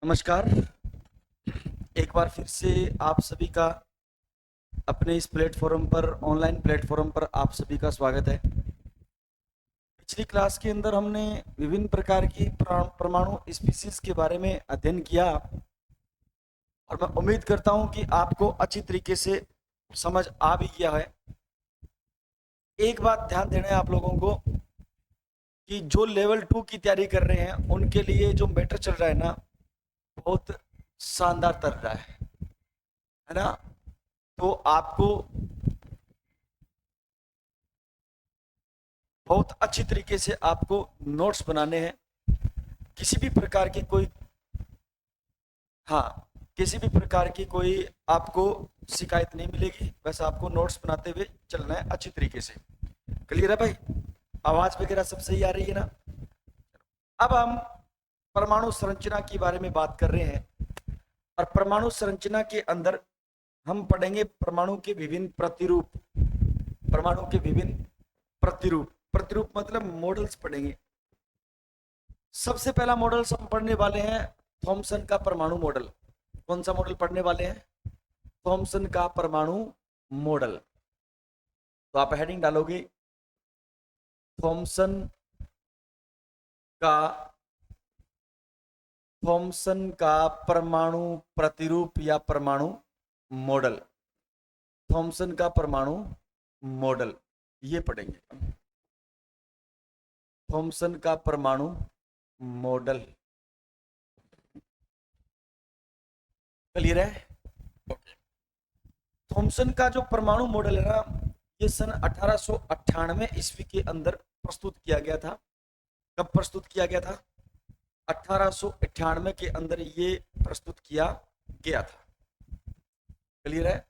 नमस्कार। एक बार फिर से आप सभी का अपने इस प्लेटफॉर्म पर, ऑनलाइन प्लेटफॉर्म पर आप सभी का स्वागत है। पिछली क्लास के अंदर हमने विभिन्न प्रकार की परमाणु स्पीशीज के बारे में अध्ययन किया और मैं उम्मीद करता हूं कि आपको अच्छी तरीके से समझ आ भी गया है। एक बात ध्यान देना है आप लोगों को कि जो लेवल 2 की तैयारी कर रहे हैं उनके लिए जो मैटर चल रहा है ना, बहुत शानदार चल रहा है ना। तो आपको बहुत अच्छी तरीके से आपको नोट्स बनाने हैं। किसी भी प्रकार की कोई, हाँ, किसी भी प्रकार की कोई आपको शिकायत नहीं मिलेगी। बस आपको नोट्स बनाते हुए चलना है अच्छी तरीके से। क्लियर है भाई? आवाज वगैरह सब सही आ रही है ना? अब हम परमाणु संरचना के बारे में बात कर रहे हैं और परमाणु संरचना के अंदर हम पढ़ेंगे परमाणु के विभिन्न प्रतिरूप। परमाणु के विभिन्न प्रतिरूप, प्रतिरूप मतलब मॉडल्स पढ़ेंगे। सबसे पहला मॉडल हम पढ़ने वाले हैं थॉमसन का परमाणु मॉडल। कौन सा मॉडल पढ़ने वाले हैं? थॉमसन का परमाणु मॉडल। तो आप हेडिंग डालोगे थॉमसन का थॉमसन का परमाणु प्रतिरूप या परमाणु मॉडल। थॉमसन का परमाणु मॉडल ये पढ़ेंगे। थॉमसन का परमाणु मॉडल। क्लियर है? थॉमसन का जो परमाणु मॉडल है ना, ये सन 1898 ईस्वी के अंदर प्रस्तुत किया गया था। कब प्रस्तुत किया गया था? 1898 के अंदर ये प्रस्तुत किया गया था। क्लियर है?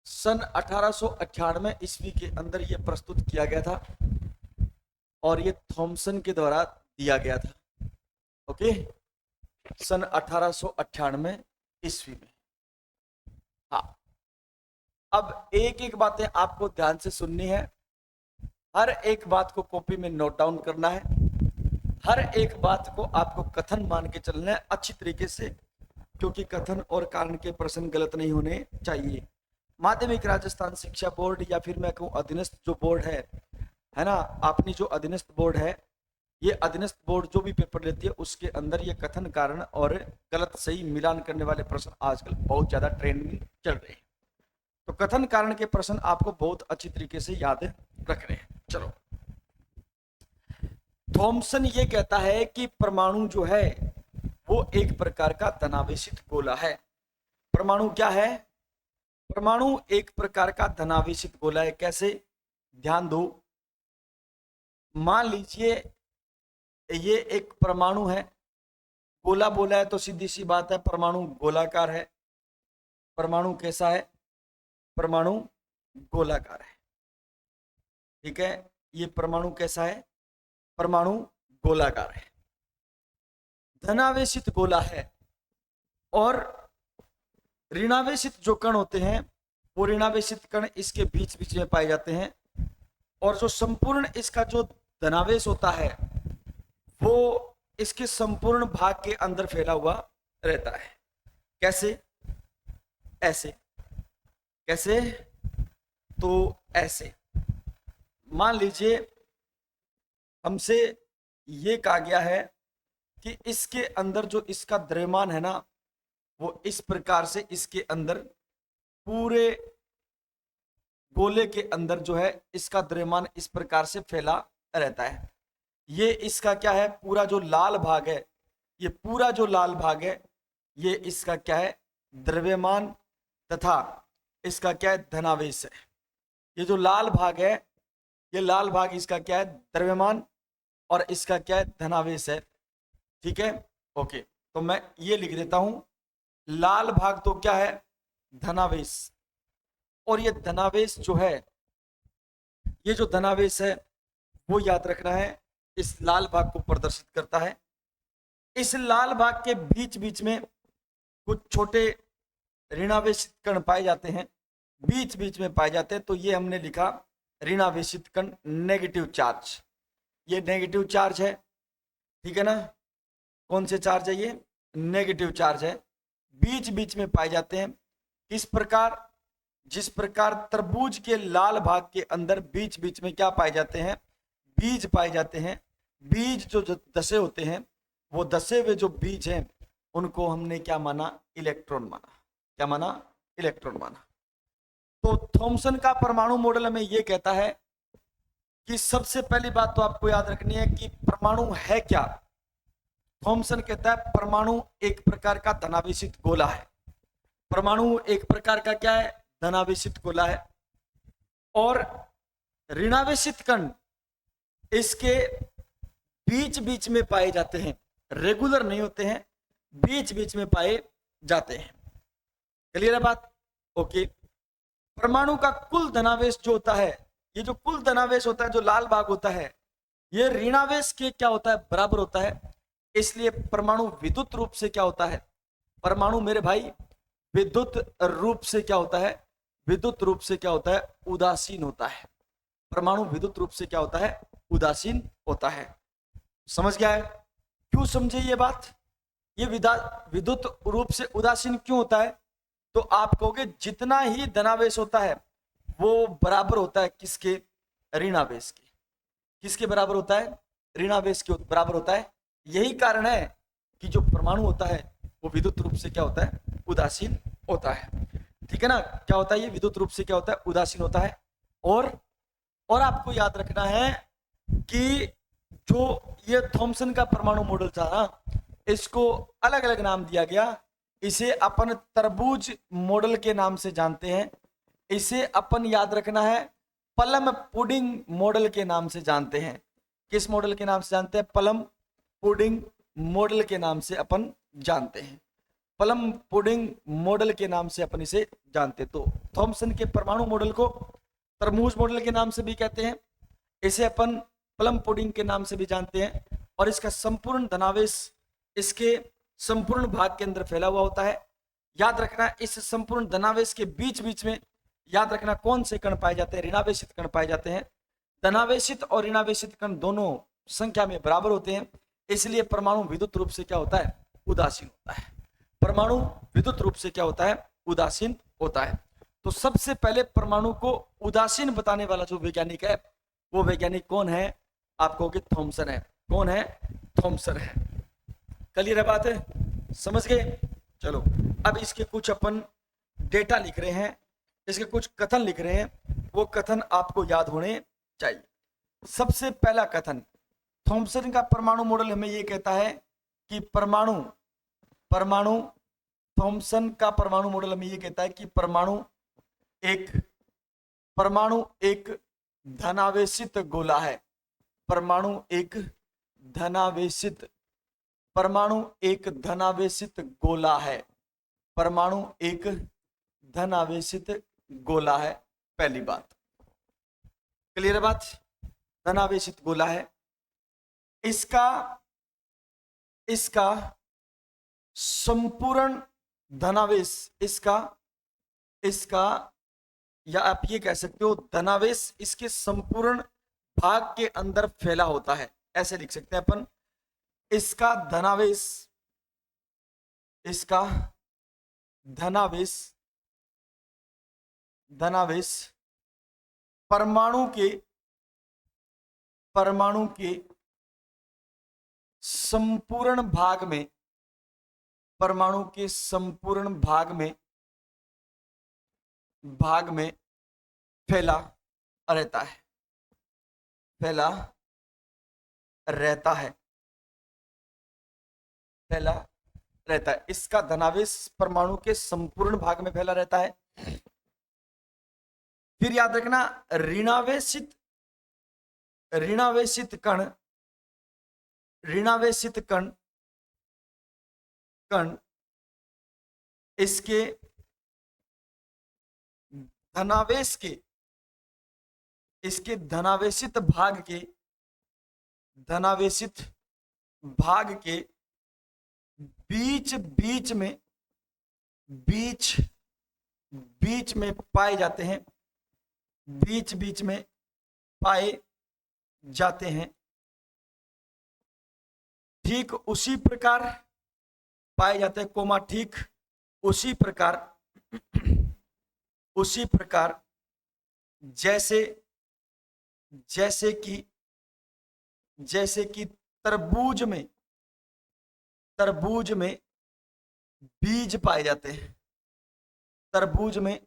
सन 1898 ईस्वी के अंदर ये प्रस्तुत किया गया था और ये थॉमसन के द्वारा दिया गया था। ओके, सन 1898 ईस्वी में। हाँ, अब एक एक बातें आपको ध्यान से सुननी है। हर एक बात को कॉपी में नोट डाउन करना है। हर एक बात को आपको कथन मान के चलना है अच्छी तरीके से, क्योंकि कथन और कारण के प्रश्न गलत नहीं होने चाहिए। माध्यमिक राजस्थान शिक्षा बोर्ड या फिर मैं कहूँ अधीनस्थ जो बोर्ड है ना, अपनी जो अधीनस्थ बोर्ड है, ये अधीनस्थ बोर्ड जो भी पेपर लेती है उसके अंदर ये कथन कारण और गलत सही मिलान करने वाले प्रश्न आजकल बहुत ज्यादा ट्रेंड में चल रहे हैं। तो कथन कारण के प्रश्न आपको बहुत अच्छी तरीके से याद रखने हैं। चलो, थॉमसन ये कहता है कि परमाणु जो है वो एक प्रकार का धनावेशित गोला है। परमाणु क्या है? परमाणु एक प्रकार का धनावेशित गोला है। कैसे? ध्यान दो। मान लीजिए ये एक परमाणु है, गोला बोला है तो सीधी सी बात है परमाणु गोलाकार है। परमाणु कैसा है? परमाणु गोलाकार है। ठीक है, ये परमाणु कैसा है? परमाणु गोलाकार है, धनावेशित गोला है। और ऋणावेशित जो कण होते हैं वो ऋणावेशित कण इसके बीच बीच में पाए जाते हैं। और जो संपूर्ण इसका जो धनावेश होता है वो इसके संपूर्ण भाग के अंदर फैला हुआ रहता है। कैसे? ऐसे। कैसे? तो ऐसे। मान लीजिए हमसे ये कहा गया है कि इसके अंदर जो इसका द्रव्यमान है ना, वो इस प्रकार से इसके अंदर पूरे गोले के अंदर जो है इसका द्रव्यमान इस प्रकार से फैला रहता है। ये इसका क्या है? पूरा जो लाल भाग है, ये पूरा जो लाल भाग है ये इसका क्या है? द्रव्यमान तथा इसका क्या है? धनावेश है। ये जो लाल भाग है, ये लाल भाग इसका क्या है? द्रव्यमान और इसका क्या है? धनावेश है। ठीक है, ओके। तो मैं ये लिख देता हूं, लाल भाग तो क्या है? धनावेश। और ये धनावेश जो है, ये जो धनावेश है वो याद रखना है, इस लाल भाग को प्रदर्शित करता है। इस लाल भाग के बीच बीच में कुछ छोटे ऋणावेशित कण पाए जाते हैं, बीच बीच में पाए जाते हैं। तो ये हमने लिखा ऋणावेशित कण, नेगेटिव चार्ज। ये नेगेटिव चार्ज है। ठीक है ना? कौन से चार्ज है ये? नेगेटिव चार्ज है, बीच बीच में पाए जाते हैं। किस प्रकार? जिस प्रकार तरबूज के लाल भाग के अंदर बीच बीच में क्या पाए जाते हैं? बीज पाए जाते हैं। बीज जो दसे होते हैं, वो दसे हुए जो बीज हैं उनको हमने क्या माना? इलेक्ट्रॉन माना। क्या माना? इलेक्ट्रॉन माना। तो थॉमसन का परमाणु मॉडल हमें यह कहता है कि सबसे पहली बात तो आपको याद रखनी है कि परमाणु है क्या। थॉमसन कहता है परमाणु एक प्रकार का धनावेशित गोला है। परमाणु एक प्रकार का क्या है? धनावेशित गोला है। और ऋणावेशित कण इसके बीच बीच में पाए जाते हैं, रेगुलर नहीं होते हैं, बीच बीच में पाए जाते हैं। क्लियर है बात? ओके। परमाणु का कुल धनावेश जो होता है, ये जो कुल धनावेश होता है, जो लाल भाग होता है, ये ऋणावेश के क्या होता है? बराबर होता है। इसलिए परमाणु विद्युत रूप से क्या होता है? परमाणु मेरे भाई विद्युत रूप से क्या होता है? विद्युत रूप से क्या होता है? उदासीन होता है। परमाणु विद्युत रूप से क्या होता है? उदासीन होता है। समझ गया है? क्यों समझे ये बात? ये विद्युत रूप से उदासीन क्यों होता है? तो आप कहोगे जितना ही धनावेश होता है वो बराबर होता है किसके? ऋणावेश के। किसके बराबर होता है? ऋणावेश के बराबर होता है। यही कारण है कि जो परमाणु होता है वो विद्युत रूप से क्या होता है? उदासीन होता है। ठीक है ना? क्या होता है ये? विद्युत रूप से क्या होता है? उदासीन होता है। और आपको याद रखना है कि जो ये थॉमसन का परमाणु मॉडल था ना, इसको अलग अलग नाम दिया गया। इसे अपन तरबूज मॉडल के नाम से जानते हैं। इसे अपन याद रखना है प्लम पुडिंग मॉडल के नाम से जानते हैं। किस मॉडल के नाम से जानते हैं? प्लम पुडिंग मॉडल के नाम से अपन जानते हैं। प्लम पुडिंग मॉडल के नाम से अपन इसे जानते। तो थॉमसन के परमाणु मॉडल को तरबूज मॉडल के नाम से भी कहते हैं, इसे अपन प्लम पुडिंग के नाम से भी जानते हैं। और इसका संपूर्ण धनावेश इसके संपूर्ण भाग के अंदर फैला हुआ होता है। याद रखना इस संपूर्ण धनावेश के बीच बीच में याद रखना कौन से कण पाए जाते हैं? ऋणावेशित कण पाए जाते हैं। धनावेशित और ऋणावेशित कण दोनों संख्या में बराबर होते हैं, इसलिए परमाणु विद्युत रूप से क्या होता है? उदासीन होता है। परमाणु विद्युत रूप से क्या होता है? उदासीन होता है। तो सबसे पहले परमाणु को उदासीन बताने वाला जो वैज्ञानिक है वो वैज्ञानिक कौन है? आप कहोगे थॉमसन है। कौन है? थॉमसन है। क्लियर है बात है? समझ गए? चलो अब इसके कुछ अपन डेटा लिख रहे हैं, इसके कुछ कथन लिख रहे हैं, वो कथन आपको याद होने चाहिए। सबसे पहला कथन, थॉमसन का परमाणु मॉडल हमें ये कहता है कि परमाणु थॉमसन का परमाणु मॉडल हमें ये कहता है कि परमाणु एक धनावेशित गोला है। परमाणु एक धनावेशित गोला है। परमाणु एक धनावेशित गोला है। पहली बात क्लियर है बात? धनावेशित गोला है। इसका संपूर्ण धनावेश इसका या आप ये कह सकते हो धनावेश इसके संपूर्ण भाग के अंदर फैला होता है। ऐसे लिख सकते हैं अपन, इसका धनावेश परमाणु के संपूर्ण भाग में, परमाणु के संपूर्ण भाग में फैला रहता है। इसका धनावेश परमाणु के संपूर्ण भाग में फैला रहता है। फिर याद रखना ऋणावेशित कण इसके धनावेशित भाग के बीच में पाए जाते हैं। ठीक उसी प्रकार पाए जाते हैं, कोमा ठीक उसी प्रकार उसी प्रकार जैसे जैसे कि तरबूज में बीज पाए जाते हैं, तरबूज में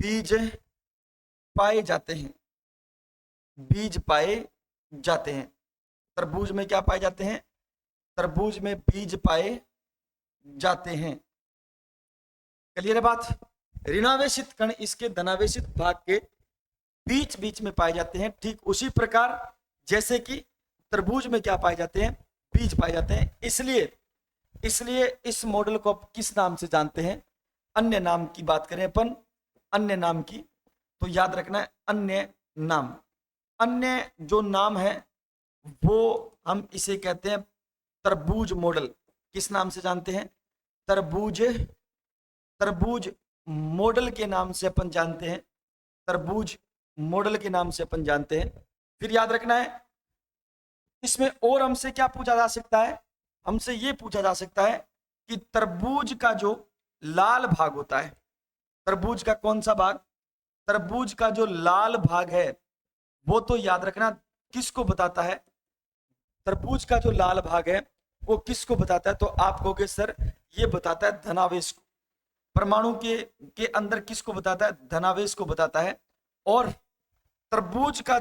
बीज पाए जाते हैं, बीज पाए जाते हैं। तरबूज में क्या पाए जाते हैं? तरबूज में बीज पाए जाते हैं। क्लियर है बात? ऋणावेशित कण इसके धनावेशित भाग के बीच बीच में पाए जाते हैं, ठीक उसी प्रकार जैसे कि तरबूज में क्या पाए जाते हैं? बीज पाए जाते हैं। इसलिए इस मॉडल को आप किस नाम से जानते हैं? अन्य नाम की बात करें अपन, अन्य नाम की, तो याद रखना है अन्य नाम। अन्य जो नाम है वो हम इसे कहते हैं तरबूज मॉडल। किस नाम से जानते हैं? तरबूज मॉडल के नाम से अपन जानते हैं, तरबूज मॉडल के नाम से अपन जानते हैं। फिर याद रखना है इसमें और हमसे क्या पूछा जा सकता है? हमसे ये पूछा जा सकता है कि तरबूज का जो लाल भाग होता है, तरबूज का कौन सा भाग? तरबूज का जो लाल भाग है वो तो याद रखना किसको बताता है? तरबूज का जो लाल भाग है वो किसको बताता है? तो आप कहोगे सर ये बताता है धनावेश को। परमाणु के अंदर किसको बताता है? धनावेश को बताता है। और तरबूज का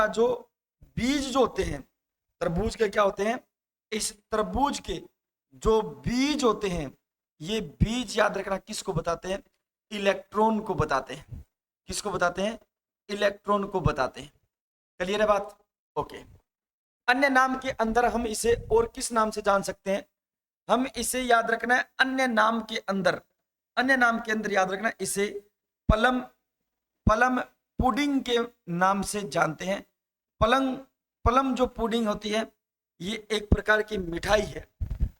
जो बीज जो होते हैं, तरबूज के क्या होते हैं? इस तरबूज के जो बीज होते हैं, ये बीज याद रखना किसको बताते हैं? इलेक्ट्रॉन को बताते हैं। किसको बताते हैं? इलेक्ट्रॉन को बताते हैं। क्लियर है बात? ओके। अन्य नाम के अंदर हम इसे और किस नाम से जान सकते हैं? हम इसे याद रखना है अन्य नाम के अंदर याद रखना इसे प्लम पुडिंग के नाम से जानते हैं। प्लम जो पुडिंग होती है ये एक प्रकार की मिठाई है।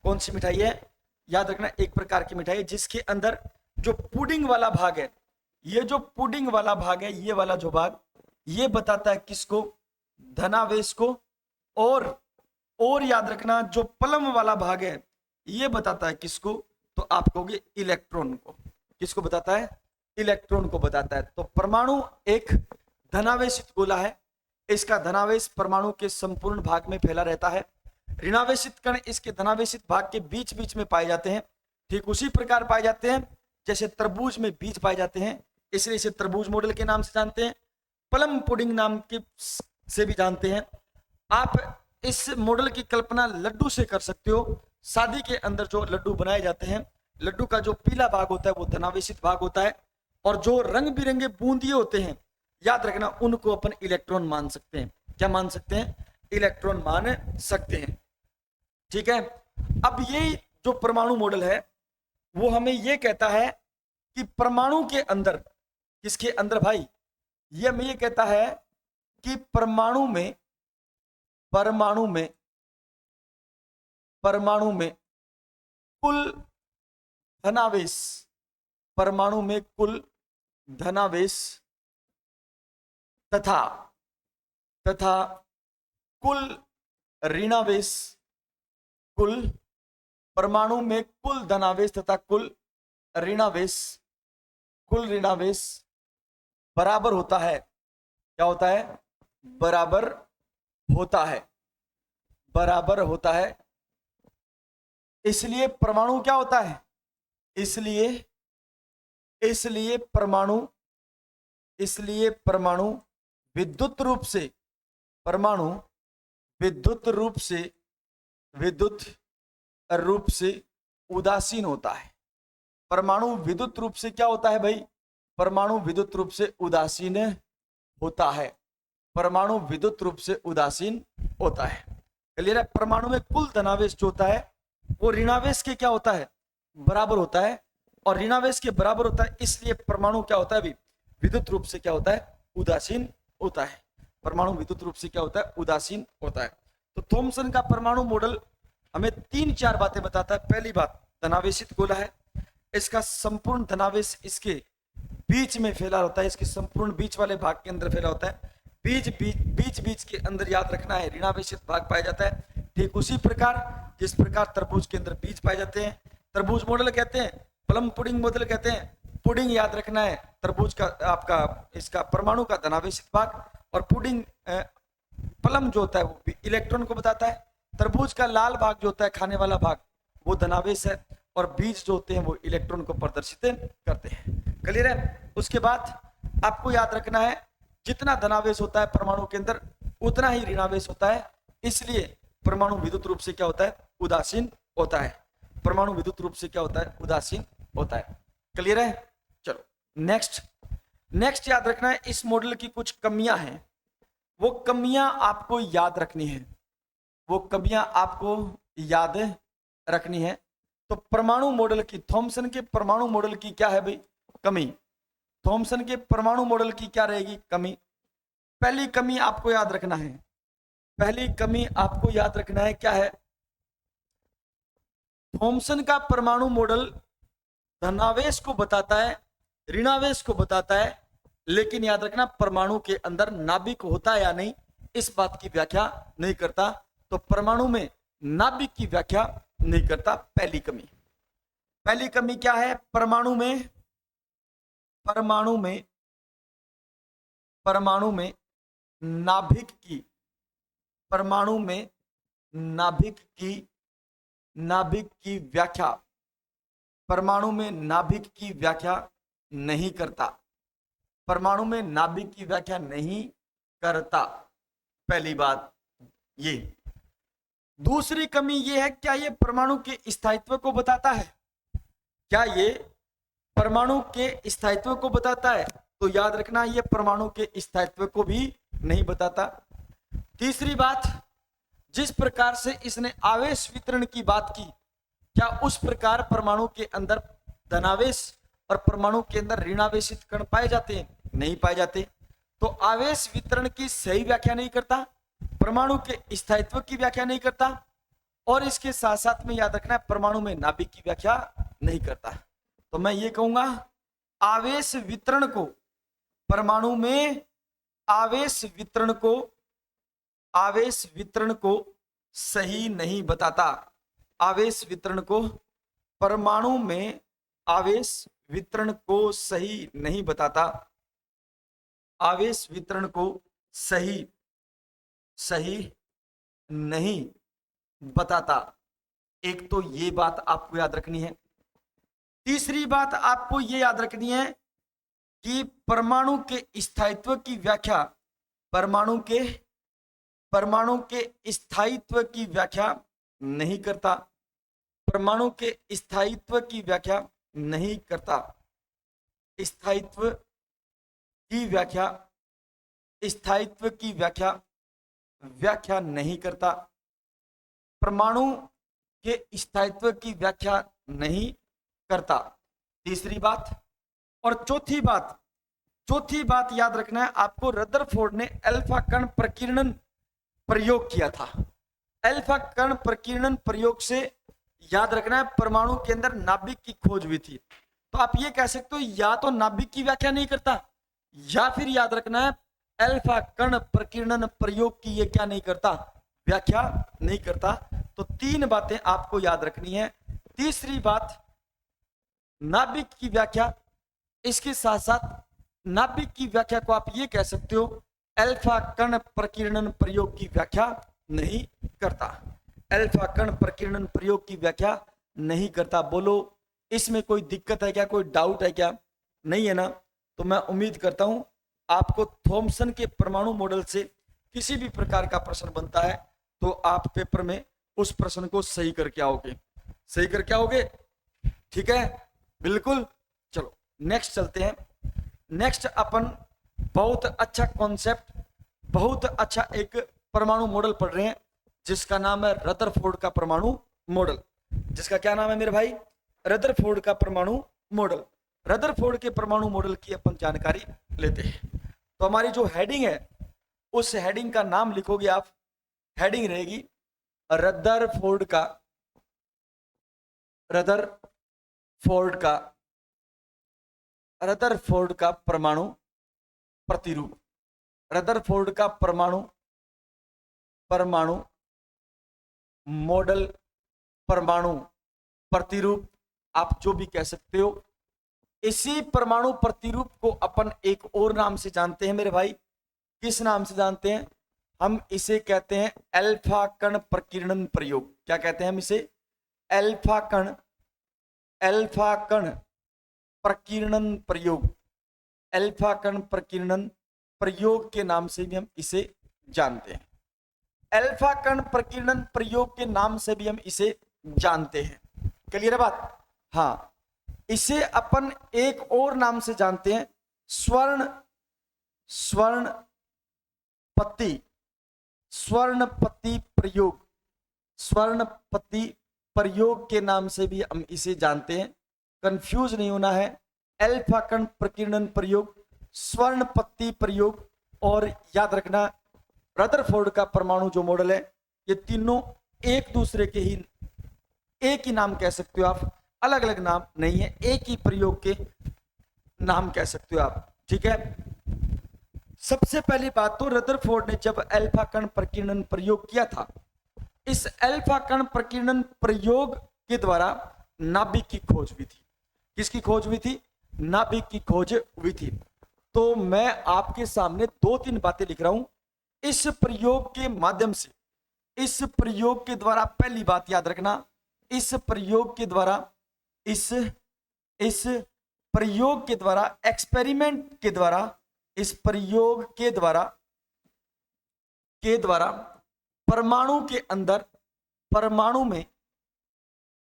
कौन सी मिठाई है? याद रखना एक प्रकार की मिठाई है जिसके अंदर जो पुडिंग वाला भाग है, ये जो पुडिंग वाला भाग है, ये वाला जो भाग, ये बताता है किसको? धनावेश को। और याद रखना जो प्लम वाला भाग है ये बताता है किसको? तो आप कहोगे इलेक्ट्रॉन को। किसको बताता है? इलेक्ट्रॉन को बताता है। तो परमाणु एक धनावेशित गोला है, इसका धनावेश परमाणु के संपूर्ण भाग में फैला रहता है। ऋणावेशित कण इसके धनावेशित भाग के बीच बीच में पाए जाते हैं, ठीक उसी प्रकार पाए जाते हैं जैसे तरबूज में बीज पाए जाते हैं, इसलिए इसे तरबूज मॉडल के नाम से जानते हैं, प्लम पुडिंग नाम के से भी जानते हैं। आप इस मॉडल की कल्पना लड्डू से कर सकते हो। शादी के अंदर जो लड्डू बनाए जाते हैं, लड्डू का जो पीला भाग होता है वो धनावेशित भाग होता है, और जो रंग बिरंगे बूंदिए होते हैं याद रखना उनको अपन इलेक्ट्रॉन मान सकते हैं। क्या मान सकते हैं? इलेक्ट्रॉन मान सकते हैं। ठीक है। अब ये जो परमाणु मॉडल है वो हमें ये कहता है कि परमाणु के अंदर, किसके अंदर भाई? ये हमें ये कहता है कि परमाणु में कुल धनावेश, परमाणु में कुल धनावेश तथा कुल ऋणावेश, कुल परमाणु में कुल धनावेश तथा कुल ऋणावेश बराबर होता है। क्या होता है? बराबर होता है। इसलिए परमाणु क्या होता है? इसलिए परमाणु विद्युत रूप से उदासीन होता है। परमाणु विद्युत रूप से क्या होता है भाई? परमाणु विद्युत रूप से उदासीन होता है। परमाणु विद्युत रूप से उदासीन होता है। क्लियर है? परमाणु में कुल धनावेश जो होता है वो ऋणावेश के क्या होता है? बराबर होता है, और ऋणावेश के बराबर होता है, इसलिए परमाणु क्या होता है अभी? विद्युत रूप से क्या होता है? उदासीन होता है। परमाणु विद्युत रूप से क्या होता है? उदासीन होता है। तो थॉमसन का परमाणु मॉडल हमें 3-4 बातें बताता है। पहली बात, धनावेशित गोला है, इसका संपूर्ण धनावेश इसके बीच में फैला होता है, इसके संपूर्ण बीच वाले भाग के अंदर फैला होता है। बीच के अंदर याद रखना है ऋणावेशित भाग पाया जाता है। ठीक उसी प्रकार जिस प्रकार तरबूज के अंदर बीज पाए जाते हैं, तरबूज मॉडल कहते हैं, प्लम पुडिंग मॉडल कहते हैं। पुडिंग याद रखना है, तरबूज का आपका इसका परमाणु का धनावेशित भाग, और पुडिंग प्लम जो होता है वो इलेक्ट्रॉन को बताता है, तरबूज का लाल भाग जो होता है खाने वाला भाग वो धनावेश है, और बीज जो होते हैं वो इलेक्ट्रॉन को प्रदर्शित करते हैं। क्लियर है? उसके बाद आपको याद रखना है जितना धनावेश होता है परमाणु के अंदर उतना ही ऋणावेश होता है, इसलिए परमाणु विद्युत रूप से क्या होता है? उदासीन होता है। परमाणु विद्युत रूप से क्या होता है? उदासीन होता है। क्लियर है? चलो नेक्स्ट याद रखना है इस मॉडल की कुछ कमियां हैं, वो कमियां आपको याद रखनी है, वो कमियां आपको याद रखनी है। तो परमाणु मॉडल की, थॉमसन के परमाणु मॉडल की क्या है भाई? कमी। थॉमसन के परमाणु मॉडल की क्या रहेगी? कमी। पहली कमी आपको याद रखना है, पहली कमी आपको याद रखना है क्या है? थॉमसन का परमाणु मॉडल धनावेश को बताता है, ऋणावेश को बताता है, लेकिन याद रखना परमाणु के अंदर नाभिक होता है या नहीं इस बात की व्याख्या नहीं करता। तो परमाणु में नाभिक की व्याख्या नहीं करता। पहली कमी क्या है? परमाणु में नाभिक की, परमाणु में नाभिक की व्याख्या, परमाणु में नाभिक की व्याख्या नहीं करता, परमाणु में नाभिक की व्याख्या नहीं करता। पहली बात ये। दूसरी कमी ये है, क्या ये परमाणु के स्थायित्व को बताता है? क्या ये परमाणु के स्थायित्व को बताता है? तो याद रखना ये परमाणु के स्थायित्व को भी नहीं बताता। तीसरी बात, जिस प्रकार से इसने आवेश वितरण की बात की, क्या उस प्रकार परमाणु के अंदर धनावेश और परमाणु के अंदर ऋणावेशित कण पाए जाते हैं? नहीं पाए जाते। तो आवेश वितरण की सही व्याख्या नहीं करता, परमाणु के स्थायित्व की व्याख्या नहीं करता, और इसके साथ साथ में याद रखना है परमाणु में नाभिक की व्याख्या नहीं करता। तो मैं ये कहूंगा आवेश वितरण को, परमाणु में आवेश वितरण को सही नहीं बताता। आवेश वितरण को, परमाणु में आवेश वितरण को सही नहीं बताता, आवेश वितरण को सही नहीं बताता। एक तो ये बात आपको याद रखनी है। तीसरी बात आपको ये याद रखनी है कि परमाणु के स्थायित्व की व्याख्या, परमाणु के स्थायित्व की व्याख्या नहीं करता, परमाणु के स्थायित्व की व्याख्या नहीं करता, स्थायित्व की व्याख्या नहीं करता, परमाणु के स्थायित्व की व्याख्या नहीं करता। तीसरी बात। और चौथी बात याद रखना है आपको, रदरफोर्ड ने अल्फा कण प्रकीर्णन प्रयोग किया था। अल्फा कण प्रकीर्णन प्रयोग से याद रखना है परमाणु के अंदर नाभिक की खोज हुई थी। तो आप ये कह सकते हो या तो नाभिक की व्याख्या नहीं करता, या फिर याद रखना है अल्फा कण प्रकीर्णन प्रयोग की ये क्या नहीं करता? व्याख्या नहीं करता। तो तीन बातें आपको याद रखनी है। तीसरी बात नाभिक की व्याख्या, इसके साथ साथ नाभिक की व्याख्या को आप ये कह सकते हो अल्फा कण प्रकीर्णन प्रयोग की व्याख्या नहीं करता। अल्फा कण प्रकीर्णन प्रयोग की व्याख्या नहीं करता। बोलो इसमें कोई दिक्कत है क्या? कोई डाउट है क्या? नहीं है ना? तो मैं उम्मीद करता हूं आपको थॉमसन के परमाणु मॉडल से किसी भी प्रकार का प्रश्न बनता है तो आप पेपर में उस प्रश्न को सही करके आओगे। ठीक है, बिल्कुल। चलो नेक्स्ट चलते हैं। नेक्स्ट अपन बहुत अच्छा कॉन्सेप्ट, बहुत अच्छा एक परमाणु मॉडल पढ़ रहे हैं जिसका नाम है रदरफोर्ड का परमाणु मॉडल। जिसका क्या नाम है मेरे भाई? रदरफोर्ड का परमाणु मॉडल। रदरफोर्ड के परमाणु मॉडल की अपन जानकारी लेते हैं। तो हमारी जो हेडिंग है उस हेडिंग का नाम लिखोगे आप। हेडिंग रहेगी रदरफोर्ड का परमाणु प्रतिरूप। रदरफोर्ड का परमाणु मॉडल, परमाणु प्रतिरूप, आप जो भी कह सकते हो। इसी परमाणु प्रतिरूप को अपन एक और नाम से जानते हैं मेरे भाई। किस नाम से जानते हैं? हम इसे कहते हैं अल्फा कण प्रकीर्णन प्रयोग। क्या कहते हैं हम इसे? अल्फा कण प्रकीर्णन प्रयोग। अल्फा कण प्रकीर्णन प्रयोग के नाम से भी हम इसे जानते हैं। अल्फा कण प्रकीर्णन प्रयोग के नाम से भी हम इसे जानते हैं। क्लियर है बात? हाँ, इसे अपन एक और नाम से जानते हैं स्वर्णपति प्रयोग। स्वर्णपति प्रयोग के नाम से भी हम इसे जानते हैं। कंफ्यूज नहीं होना है, अल्फा कण प्रकीर्णन प्रयोग, स्वर्णपति प्रयोग, और याद रखना रदरफोर्ड का परमाणु जो मॉडल है, ये तीनों एक दूसरे के ही, एक ही नाम कह सकते हो आप, अलग अलग नाम नहीं है, एक ही प्रयोग के नाम कह सकते हो आप। ठीक है, सबसे पहली बात तो रदरफोर्ड ने जब अल्फा कण प्रकीर्णन प्रयोग किया था, इस अल्फा कण प्रकीर्णन प्रयोग के द्वारा नाभिक की खोज हुई थी। किसकी खोज हुई थी? नाभिक की खोज हुई थी। तो मैं आपके सामने 2-3 बातें लिख रहा हूं। इस प्रयोग के माध्यम से, इस प्रयोग के द्वारा, पहली बात याद रखना, इस प्रयोग के द्वारा, इस प्रयोग के द्वारा, एक्सपेरिमेंट के द्वारा, इस प्रयोग के द्वारा परमाणु के अंदर,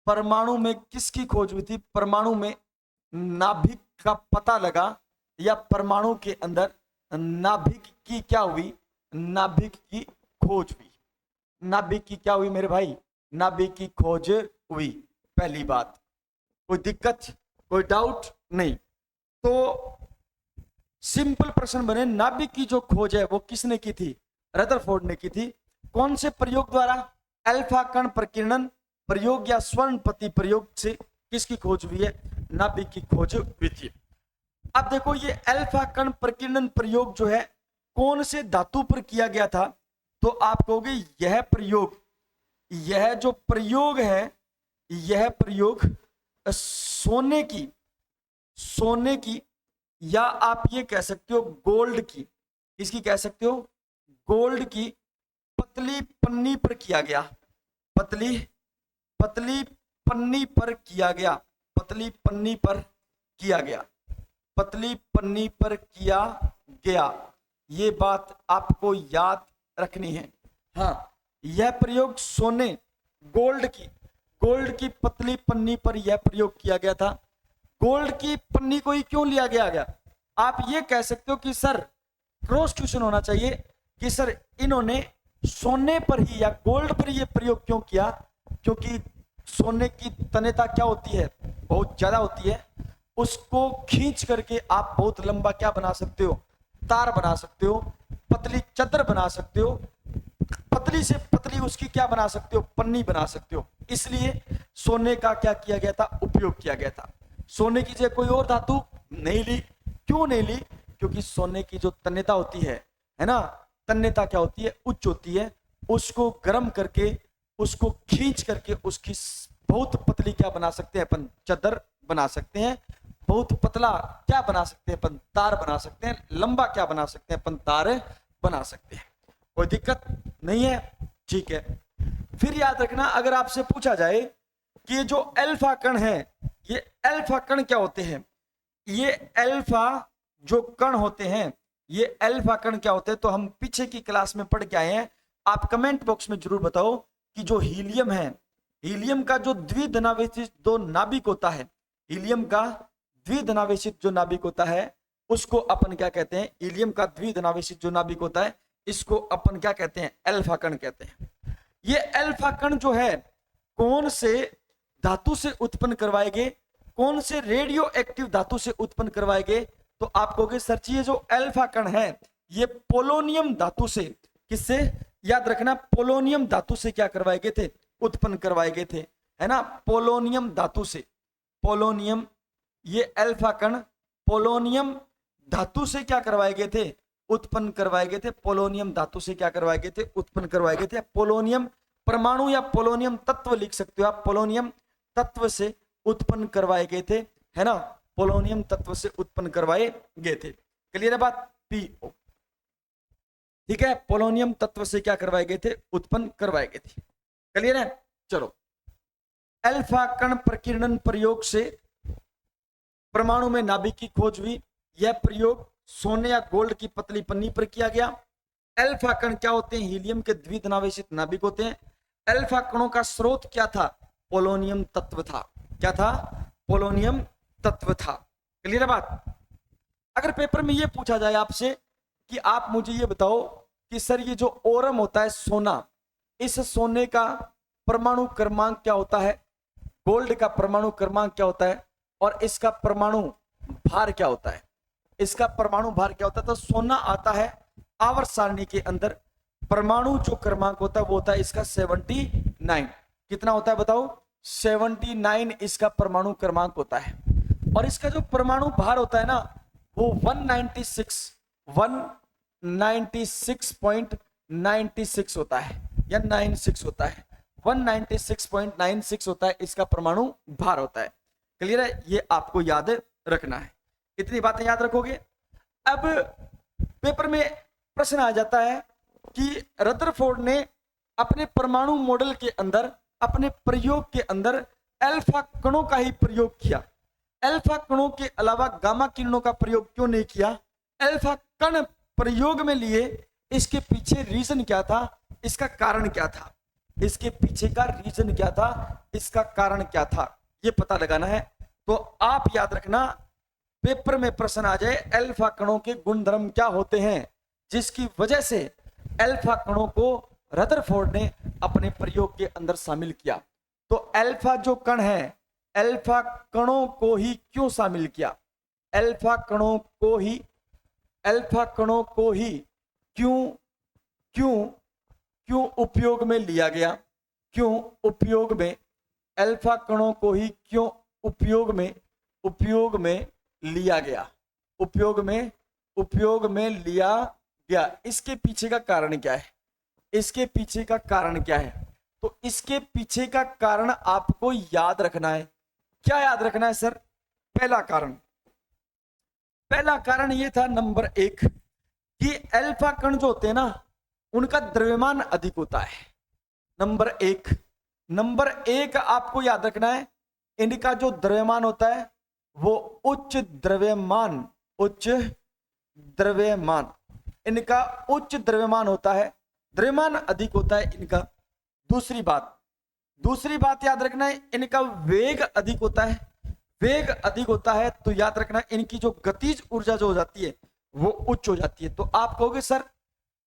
परमाणु में किसकी खोज हुई थी? परमाणु में नाभिक का पता लगा, या परमाणु के अंदर नाभिक की क्या हुई? नाभिक की खोज हुई। नाभिक की क्या हुई मेरे भाई? नाभिक की खोज हुई। पहली बात, कोई दिक्कत, कोई डाउट नहीं। तो सिंपल प्रश्न बने, नाभिक की जो खोज है वो किसने की थी? रदरफोर्ड ने की थी। कौन से प्रयोग द्वारा? अल्फा कण प्रकीर्णन प्रयोग या स्वर्णपति प्रयोग से किसकी खोज हुई है? नाभिक की खोज हुई थी। अब देखो, ये अल्फा कण प्रकीर्णन प्रयोग जो है कौन से धातु पर किया गया था? तो आप कहोगे यह प्रयोग, यह जो प्रयोग है, यह प्रयोग सोने की, या आप ये कह सकते हो गोल्ड की। इसकी कह सकते हो? गोल्ड की पतली पन्नी पर किया गया। पतली पन्नी पर किया गया। पतली पन्नी पर किया गया। पतली पन्नी पर किया गया। ये बात आपको याद रखनी है। हाँ, यह प्रयोग सोने, गोल्ड की पतली पन्नी पर यह प्रयोग किया गया था। गोल्ड की पन्नी को ही क्यों लिया गया? आप ये कह सकते हो कि सर, क्रॉस क्वेश्चन होना चाहिए कि सर इन्होंने सोने पर ही या गोल्ड पर ये प्रयोग क्यों किया? क्योंकि सोने की तन्यता क्या होती है? बहुत ज्यादा होती है। उसको खींच करके आप बहुत लंबा क्या बना सकते हो? तार बना सकते हो, पतली चादर बना सकते हो, पतली से पतली उसकी क्या बना सकते हो? पन्नी बना सकते हो। इसलिए सोने का क्या किया गया था? उपयोग किया गया था। सोने की जगह कोई और धातु नहीं ली। क्यों नहीं ली? क्योंकि सोने की जो तन्यता होती है ना, तन्यता क्या होती है? उच्च होती है। उसको गर्म करके, उसको खींच करके उसकी बहुत पतली क्या बना सकते हैं अपन? चादर बना सकते हैं। बहुत पतला क्या बना सकते हैं अपन? तार बना सकते हैं। लंबा क्या बना सकते हैं अपन? तार बना सकते हैं। कोई दिक्कत नहीं है? ठीक है। फिर याद रखना, अगर आपसे पूछा जाए कि ये जो अल्फा कण है, ये अल्फा कण क्या होते हैं? ये अल्फा जो कण होते हैं, ये अल्फा कण क्या होते हैं? तो हम पीछे की क्लास में पढ़ के आए हैं। आप कमेंट बॉक्स में जरूर बताओ कि जो हीलियम है, हीलियम का जो द्विधनावेशित दो नाभिक होता है, हीलियम का द्विधनावेशित जो नाभिक होता है, उसको अपन क्या कहते हैं? हीलियम का द्विधनावेशित जो नाभिक होता है, इसको अपन क्या कहते हैं? अल्फा कण कहते हैं। ये अल्फा कण जो है कौन से धातु से उत्पन्न करवाए गए? कौन से रेडियो एक्टिव धातु से उत्पन्न करवाए गए? तो आप कहोगे सर जी, ये जो अल्फा कण है ये पोलोनियम धातु से, किससे? याद रखना, पोलोनियम धातु से क्या करवाए गए थे? उत्पन्न करवाए गए थे, है ना? पोलोनियम धातु से। पोलोनियम, ये अल्फा कण पोलोनियम धातु से क्या करवाए गए थे? उत्पन्न करवाए गए थे। पोलोनियम धातु से क्या करवाए गए थे? उत्पन्न करवाए गए थे। पोलोनियम परमाणु या पोलोनियम तत्व लिख सकते हो आप, पोलोनियम तत्व से उत्पन्न करवाए गए थे, है ना, पोलोनियम तत्व से उत्पन्न करवाए गए थे। क्लियर है बात, पीओ, ठीक है, पोलोनियम तत्व से क्या करवाए गए थे, उत्पन्न करवाए गए थे। क्लियर है, चलो, अल्फा कण प्रकीर्णन प्रयोग से परमाणु में नाभिक की खोज हुई। यह प्रयोग सोने या गोल्ड की पतली पन्नी पर किया गया। अल्फा कण क्या होते हैं, हीलियम के द्विधनावेशित नाभिक होते हैं। अल्फा कणों का स्रोत क्या था, पोलोनियम तत्व था। क्या था, पोलोनियम तत्व था। क्लियर है बात। अगर पेपर में यह पूछा जाए आपसे कि आप मुझे ये बताओ कि सर ये जो ओरम होता है सोना, इस सोने का परमाणु क्रमांक क्या होता है, गोल्ड का परमाणु क्रमांक क्या होता है, और इसका परमाणु भार क्या होता है, इसका परमाणु भार क्या होता है, तो सोना आता है आवर्त सारणी के अंदर, परमाणु जो क्रमांक होता है वो होता है इसका 79। कितना होता है बताओ, 79 इसका परमाणु क्रमांक होता है। और इसका जो परमाणु भार होता है ना वो 196.96 होता है, या 96 होता है, 196.96 होता है इसका परमाणु भार होता है। क्लियर है, ये आपको याद रखना है, इतनी बातें याद रखोगे। अब पेपर में प्रश्न आ जाता है कि रदरफोर्ड ने अपने परमाणु मॉडल के अंदर, अपने प्रयोग के अंदर अल्फा कणों का ही प्रयोग किया, अल्फा कणों के अलावा गामा किरणों का प्रयोग क्यों नहीं किया, अल्फा कण प्रयोग में लिए, इसके पीछे रीजन क्या था, इसका कारण क्या था, इसके पीछे का रीजन क्या था, इसका कारण क्या था, ये पता लगाना है। तो आप याद रखना, पेपर में प्रश्न आ जाए अल्फा कणों के गुणधर्म क्या होते हैं जिसकी वजह से अल्फा कणों को रदरफोर्ड ने अपने प्रयोग के अंदर शामिल किया। तो अल्फा जो कण है, अल्फा कणों को ही क्यों शामिल किया, अल्फा कणों को ही, अल्फा कणों को ही क्यों क्यों क्यों उपयोग में लिया गया, क्यों उपयोग में, अल्फा कणों को ही क्यों उपयोग में लिया गया, उपयोग में लिया गया, इसके पीछे का कारण क्या है, इसके पीछे का कारण क्या है। तो इसके पीछे का कारण आपको याद रखना है। क्या याद रखना है सर, पहला कारण ये था नंबर 1 कि अल्फा कण जो होते हैं ना उनका द्रव्यमान अधिक होता है। नंबर 1 आपको याद रखना है, इनका जो द्रव्यमान होता है वो उच्च द्रव्यमान, इनका उच्च द्रव्यमान होता है, द्रव्यमान अधिक होता है इनका। दूसरी बात याद रखना है, इनका वेग अधिक होता है, वेग अधिक होता है तो याद रखना इनकी जो गतिज ऊर्जा जो हो जाती है वो उच्च हो जाती है। तो आप कहोगे सर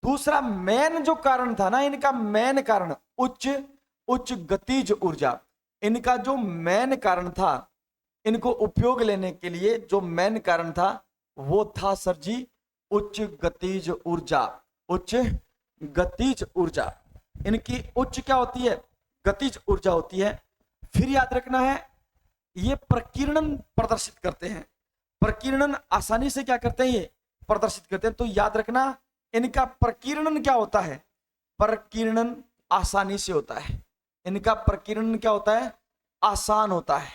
दूसरा मेन जो कारण था ना, इनका मेन कारण उच्च गतिज ऊर्जा, इनका जो मेन कारण था, इनको उपयोग लेने के लिए जो मेन कारण था वो था सर जी उच्च गतिज ऊर्जा, इनकी उच्च क्या होती है, गतिज ऊर्जा होती है। फिर याद रखना है ये प्रकीर्णन प्रदर्शित करते हैं, प्रकीर्णन आसानी से क्या करते हैं, ये प्रदर्शित करते हैं। तो याद रखना इनका प्रकीर्णन क्या होता है, प्रकीर्णन आसानी से होता है, इनका प्रकीर्णन क्या होता है, आसान होता है,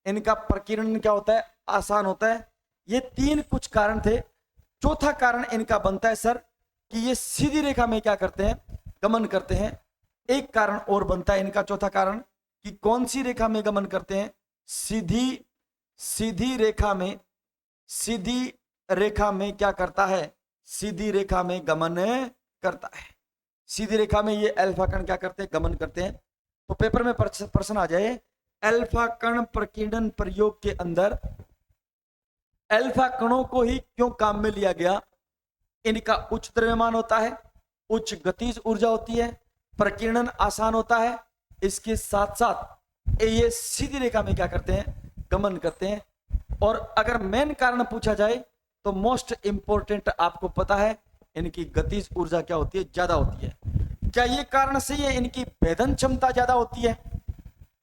इनका प्रकीर्णन क्या होता है, आसान होता है। ये 3 कुछ कारण थे। चौथा कारण इनका बनता है सर कि ये सीधी रेखा में क्या करते हैं, गमन करते हैं। एक कारण और बनता है इनका चौथा कारण कि कौन सी रेखा में गमन करते हैं, सीधी रेखा में क्या करता है, सीधी रेखा में गमन करता है, सीधी रेखा में ये अल्फा कण क्या करते हैं, गमन करते हैं। तो पेपर में प्रश्न आ जाए अल्फा कण प्रकीर्णन प्रयोग के अंदर अल्फा कणों को ही क्यों काम में लिया गया, इनका उच्च द्रव्यमान होता है, उच्च गतिज ऊर्जा होती है, प्रकीर्णन आसान होता है, इसके साथ साथ ये सीधी रेखा में क्या करते हैं, गमन करते हैं। और अगर मेन कारण पूछा जाए तो मोस्ट इंपोर्टेंट आपको पता है इनकी गतिज ऊर्जा क्या होती है, ज्यादा होती है। क्या ये कारण सही है, इनकी भेदन क्षमता ज्यादा होती है,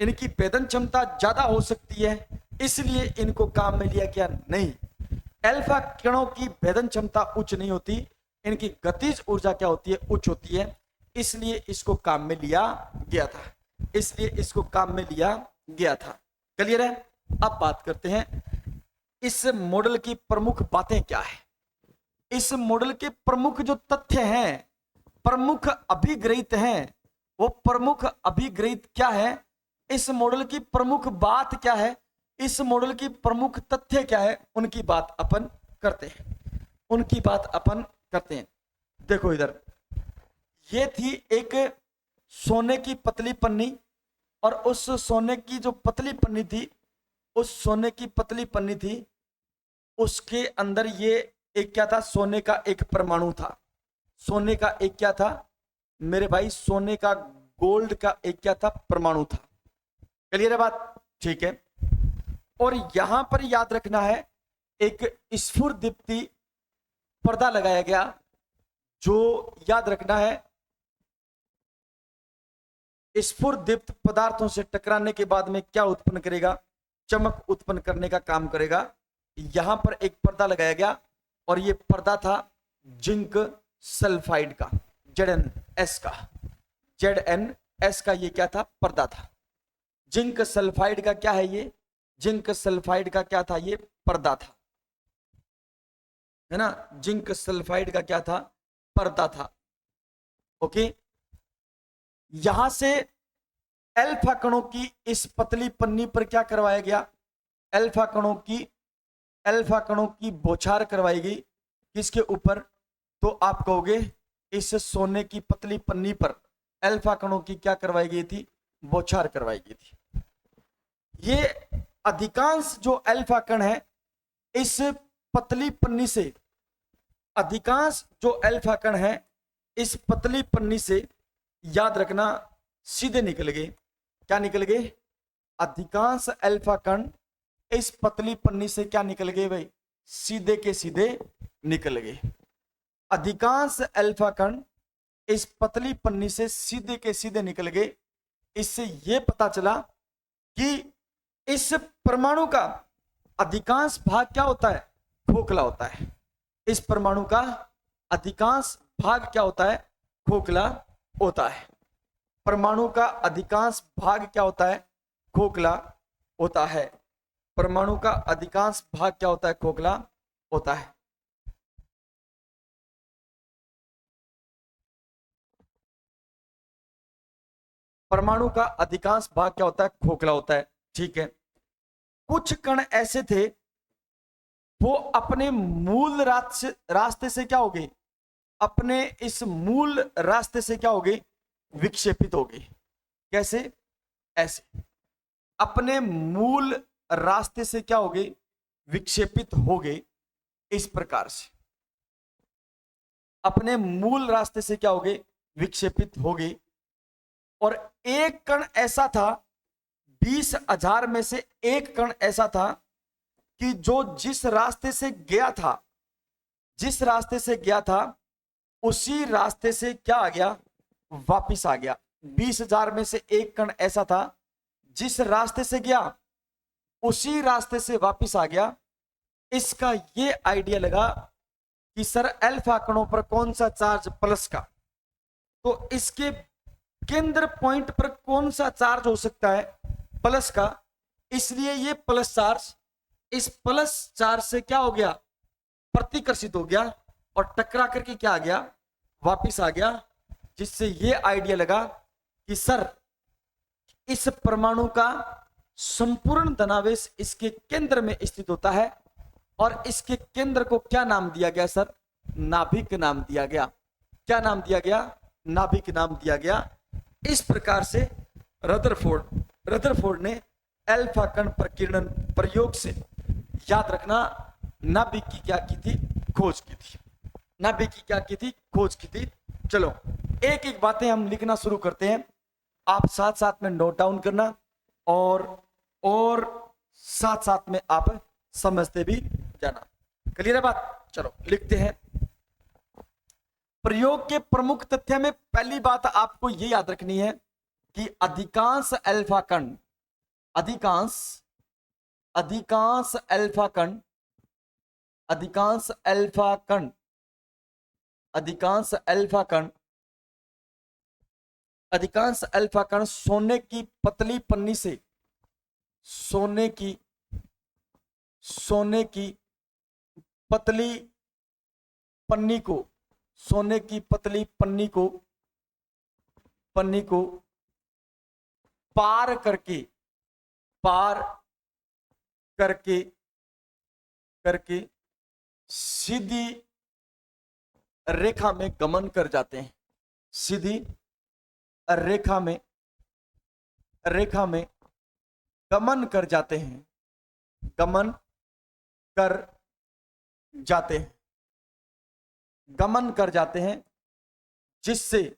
इनकी भेदन क्षमता ज्यादा हो सकती है इसलिए इनको काम में लिया गया, नहीं। अल्फा कणों की भेदन क्षमता उच्च नहीं होती, इनकी गतिज ऊर्जा क्या होती है, उच्च होती है, इसलिए इसको काम में लिया गया था, इसलिए इसको काम में लिया गया था। क्लियर है? अब बात करते हैं इस मॉडल की प्रमुख बातें क्या है। इस मॉडल के प्रमुख जो तथ्य हैं, प्रमुख अभिग्रहित हैं, वो प्रमुख अभिग्रहित क्या है, इस मॉडल की प्रमुख बात क्या है, इस मॉडल की प्रमुख तथ्य क्या है, उनकी बात अपन करते हैं, उनकी बात अपन करते हैं। देखो इधर, ये थी एक सोने की पतली पन्नी, और उस सोने की जो पतली पन्नी थी, उस सोने की पतली पन्नी थी, उसके अंदर ये एक क्या था, सोने का एक परमाणु था। सोने का एक क्या था मेरे भाई, सोने का, गोल्ड का एक क्या था, परमाणु था। क्लियर है बात? ठीक है। और यहां पर याद रखना है, एक स्फुरदीप्ति पर्दा लगाया गया, जो याद रखना है स्फुरदीप्त पदार्थों से टकराने के बाद में क्या उत्पन्न करेगा, चमक उत्पन्न करने का काम करेगा। यहां पर एक पर्दा लगाया गया, और ये पर्दा था जिंक सल्फाइड का, ZnS का, ZnS का ये क्या था, पर्दा था। जिंक सल्फाइड का क्या है ये, जिंक सल्फाइड का क्या था, ये पर्दा था, है ना। जिंक सल्फाइड का क्या था, पर्दा था। ओके, यहां से अल्फा कणों की इस पतली पन्नी पर क्या करवाया गया, अल्फा कणों की बौछार करवाई गई। किसके ऊपर, तो आप कहोगे इस सोने की पतली पन्नी पर अल्फा कणों की क्या करवाई गई थी, बौछार करवाई गई थी। ये अधिकांश जो अल्फा कण है, इस पतली पन्नी से, अधिकांश जो अल्फा कण है इस पतली पन्नी से, याद रखना, सीधे निकल गए। क्या निकल गए, अधिकांश अल्फा कण इस पतली पन्नी से क्या निकल गए भाई, सीधे के सीधे निकल गए। अधिकांश अल्फा कण इस पतली पन्नी से सीधे के सीधे निकल गए। इससे यह पता चला कि इस परमाणु का अधिकांश भाग क्या होता है, खोखला होता है। इस परमाणु का अधिकांश भाग क्या होता है, खोखला होता है। परमाणु का अधिकांश भाग क्या होता है, खोखला होता है। परमाणु का अधिकांश भाग क्या होता है, खोखला होता है। परमाणु का अधिकांश भाग क्या होता है, खोखला होता है। ठीक है। कुछ कण ऐसे थे, वो अपने मूल रास्ते से क्या हो गए, अपने इस मूल रास्ते से क्या हो गए, विक्षेपित हो गए। कैसे, ऐसे अपने मूल रास्ते से क्या हो गए, विक्षेपित हो गए। इस प्रकार से अपने मूल रास्ते से क्या हो गए, विक्षेपित हो गए। और एक कण ऐसा था, 20,000 में से एक कण ऐसा था कि जो जिस रास्ते से गया था, जिस रास्ते से गया था, उसी रास्ते से क्या आ गया, वापिस आ गया। 20,000 में से एक कण ऐसा था, जिस रास्ते से गया उसी रास्ते से वापिस आ गया। इसका ये आइडिया लगा कि सर अल्फा कणों पर कौन सा चार्ज, प्लस का, तो इसके केंद्र पॉइंट पर कौन सा चार्ज हो सकता है, प्लस का। इसलिए ये प्लस चार्ज इस प्लस चार्ज से क्या हो गया, प्रतिकर्षित हो गया, और टकरा करके क्या आ गया, वापिस आ गया। जिससे ये आइडिया लगा कि सर इस परमाणु का संपूर्ण धनावेश इसके केंद्र में स्थित होता है, और इसके केंद्र को क्या नाम दिया गया सर, नाभिक नाम दिया गया। क्या नाम दिया गया, नाभिक नाम दिया गया। इस प्रकार से रदरफोर्ड ने अल्फा कण प्रकीर्णन प्रयोग से, याद रखना, नाभिक की क्या की थी, खोज की थी। नाभिक की क्या की थी, खोज की थी। चलो एक एक बातें हम लिखना शुरू करते हैं, आप साथ साथ में नोट डाउन करना, और साथ साथ में आप समझते भी जाना। क्लियर है बात? चलो लिखते हैं। प्रयोग के प्रमुख तथ्य में पहली बात आपको यह याद रखनी है कि अधिकांश अल्फा कण, अधिकांश अल्फा कण, अधिकांश अल्फा कण अधिकांश अल्फा कण सोने की पतली पन्नी से सोने की पतली पन्नी को सोने की पतली पन्नी को पार करके सीधी रेखा में गमन कर जाते हैं। सीधी रेखा में गमन कर जाते हैं। गमन कर जाते हैं जिससे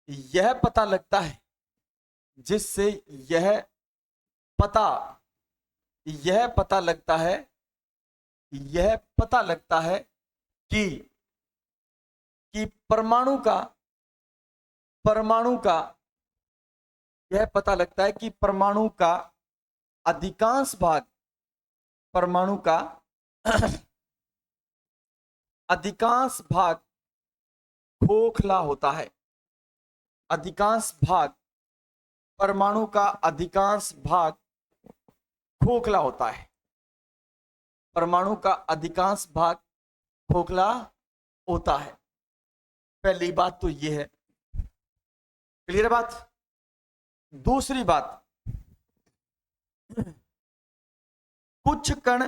यह पता लगता है कि परमाणु का अधिकांश भाग खोखला होता है। परमाणु का अधिकांश भाग खोखला होता है। परमाणु का अधिकांश भाग खोखला होता है। पहली बात तो यह है, क्लियर बात। दूसरी बात, कुछ कण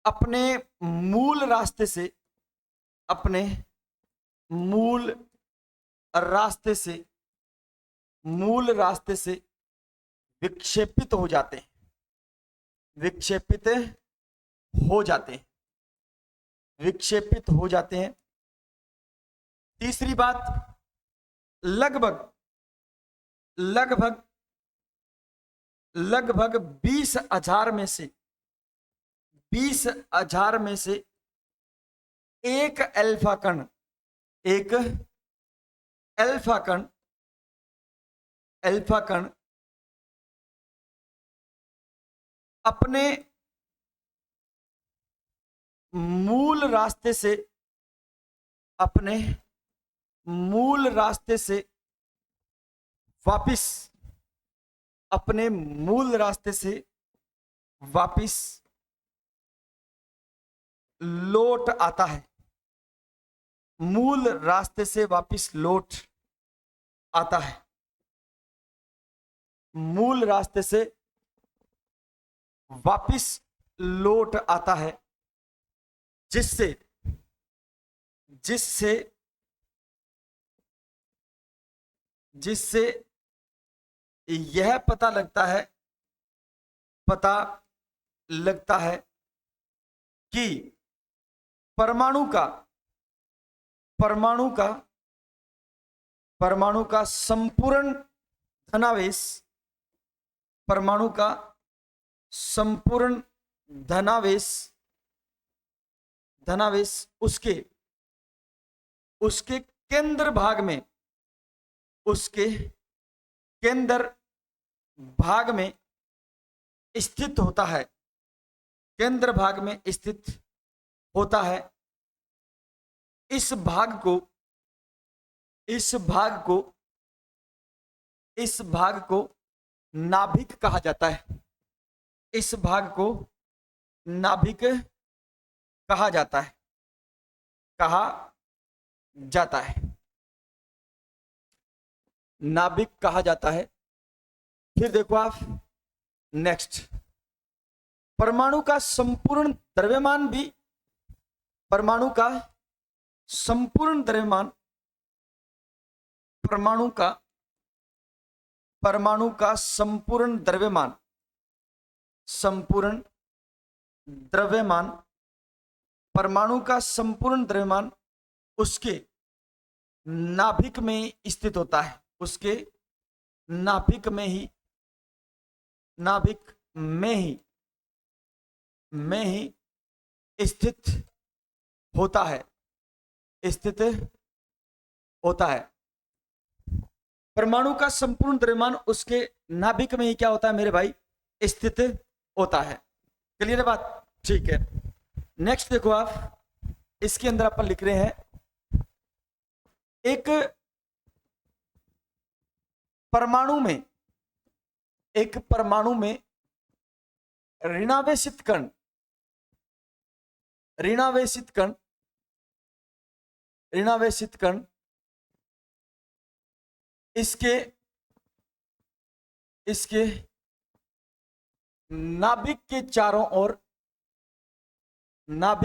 अपने मूल रास्ते से विक्षेपित हो जाते हैं। तीसरी बात, लगभग 20,000 में से एक अल्फा कण अपने मूल रास्ते से वापिस लौट आता है। मूल रास्ते से वापिस लौट आता है। मूल रास्ते से वापिस लौट आता है, जिससे यह पता लगता है कि परमाणु का संपूर्ण धनावेश उसके केंद्र भाग में स्थित होता है। इस भाग को नाभिक कहा जाता है। नाभिक कहा जाता है। फिर देखो आप नेक्स्ट, परमाणु का संपूर्ण द्रव्यमान उसके नाभिक में स्थित होता है। नाभिक में ही स्थित होता है। परमाणु का संपूर्ण द्रव्यमान उसके नाभिक में ही क्या होता है मेरे भाई, स्थित होता है। क्लियर है बात? ठीक है। नेक्स्ट देखो आप, इसके अंदर अपन लिख रहे हैं एक परमाणु में ऋणावेशित कण इसके नाभिक के चारों ओर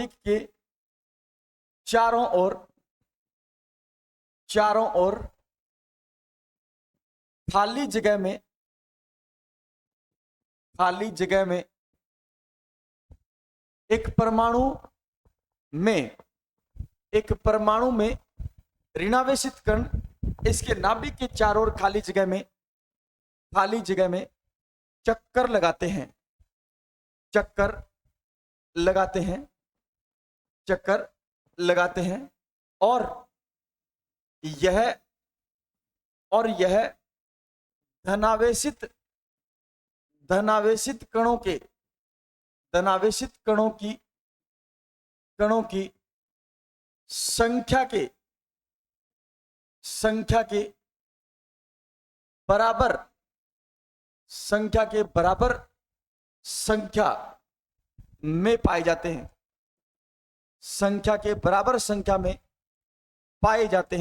खाली जगह में एक परमाणु में ऋणावेशित कण इसके नाभिक के चारों ओर खाली जगह में चक्कर लगाते हैं और यह धनावेशित कणों की संख्या के बराबर संख्या में पाए जाते